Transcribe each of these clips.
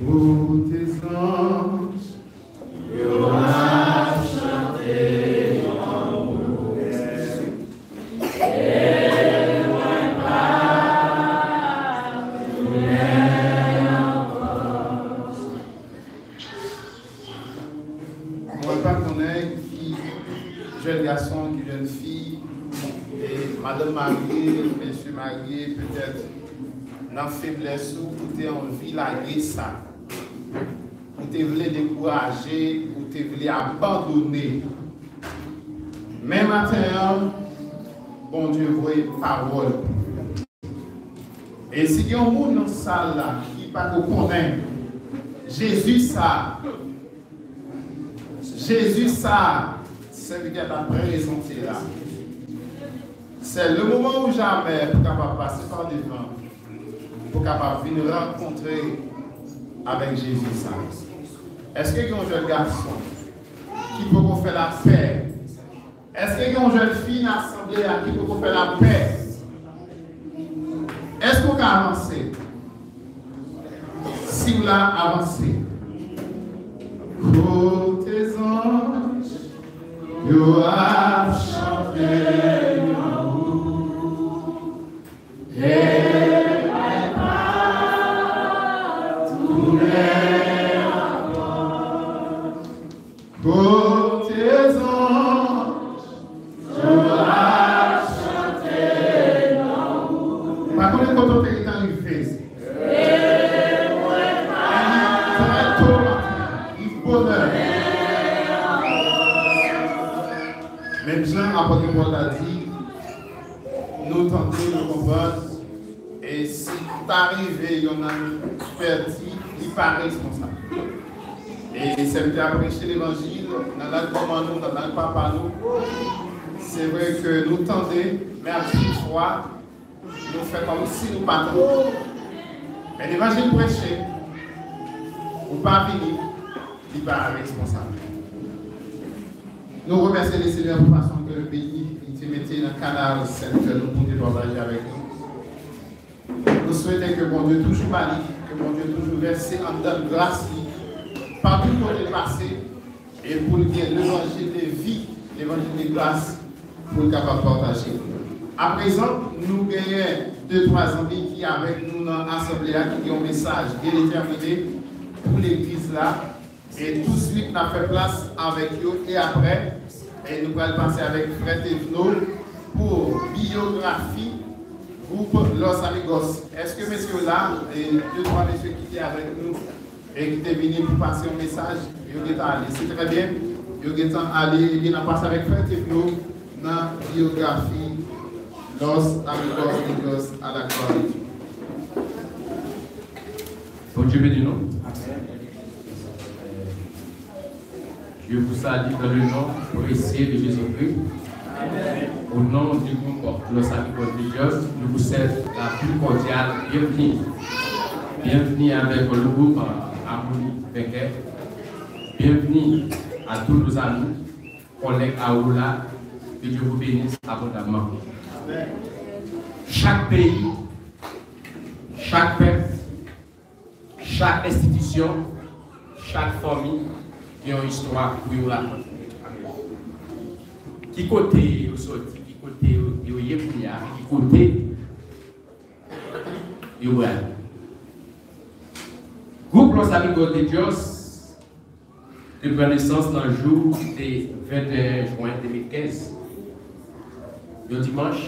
Pour tes anges, yo a chanté en haut. Moi, pas connaître qui jeune garçon, qui jeune fille, et madame mariée, monsieur marié, peut-être dans la faiblesse où tu as envie de laguer ça. Ou tu voulais décourager, ou tu voulais abandonner. Même matin, bon Dieu voit parole. Et si il y a un monde dans cette salle là qui ne pas connaître, Jésus ça, c'est lui qui a présenté là. C'est le moment où jamais pour capable passer par devant, pour capable venir rencontrer avec Jésus ça. Est-ce qu'il y a un jeune garçon qui peut faire la paix? Est-ce qu'il y a une jeune fille dans l'assemblée qui peut faire la paix? Est-ce qu'on peut avancer? Si vous l'avez avancé, oh tes anges, you have chanté en haut, et tous les rapports, oh tes anges, you have chanté en haut. Par contre, quand on est dans une fesse, même Jean, apôtre Paul a dit, nous tentons de comprendre, et si t'arrives, il y en a perdu, il n'est pas responsable. Et c'est à prêcher l'évangile, dans l'alcool, dans le papa, c'est vrai que nous tentons, mais à chaque fois, nous faisons comme si nous partons. Mais l'évangile prêché, ou pas venir, il n'est pas responsable. Nous remercions les Seigneurs pour la façon que le pays était mis dans le canal, c'est que nous pouvons partager avec nous. Nous souhaitons que bon Dieu toujours bénisse, que bon Dieu toujours verse en donne grâce partout où il est passé et pour l'évangile de vie, l'évangile de grâce pour le capable partager. À présent, nous gagnons 2-3 amis qui avec nous dans l'assemblée qui ont un message déterminé pour l'église là. Et tout de suite, on a fait place avec eux et après, et nous allons passer avec Frère Théveno pour biographie groupe Los Amigos. Est-ce que messieurs là, et 2-3 messieurs qui étaient avec nous et qui étaient venus pour passer un message, ils sont allés. C'est très bien. Ils sont allés, ils ont passé avec Frère Théveno dans la biographie Los Amigos à la gloire. Bon Dieu bénisse nous. Je vous salue dans le nom précieux de Jésus-Christ. Au nom du groupe Los Amigos de Dieu, nous vous souhaitons la plus cordiale bienvenue. Bienvenue avec le groupe Amouni Becker. Bienvenue à tous nos amis, collègues Aoula, que Dieu vous bénisse abondamment. Chaque pays, chaque peuple, chaque institution, chaque famille, qui ont une histoire pour vous raconter. Qui côté vous sorti, qui côté vous y êtes, qui côté vous êtes. Groupe Los Amigos de Dios de prend naissance dans le jour du 21 juin 2015. Le dimanche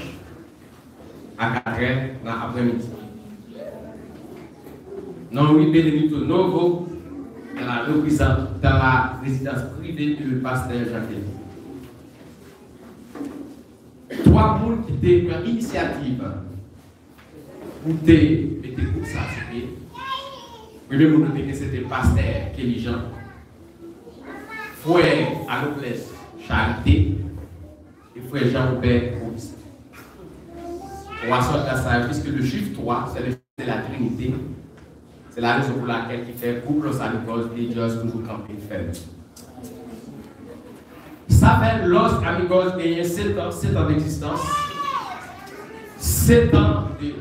à 4h dans l'après-midi. Dans Rue Benedito Novo, dans la résidence privée du pasteur Jacques. 3 personnes qui ont pris l'initiative pour mettre ça sur pied. Premier monde que c'était pasteur Kelly Jean. Frère Anoclès Charité et frère Jean-Robert Auguste. On va sortir ça puisque le chiffre 3, c'est la Trinité. C'est la raison pour laquelle il fait groupe Los Amigos de Dios toujours camper ferme. Ça fait Los Amigos gagné 7 ans d'existence, 7 ans de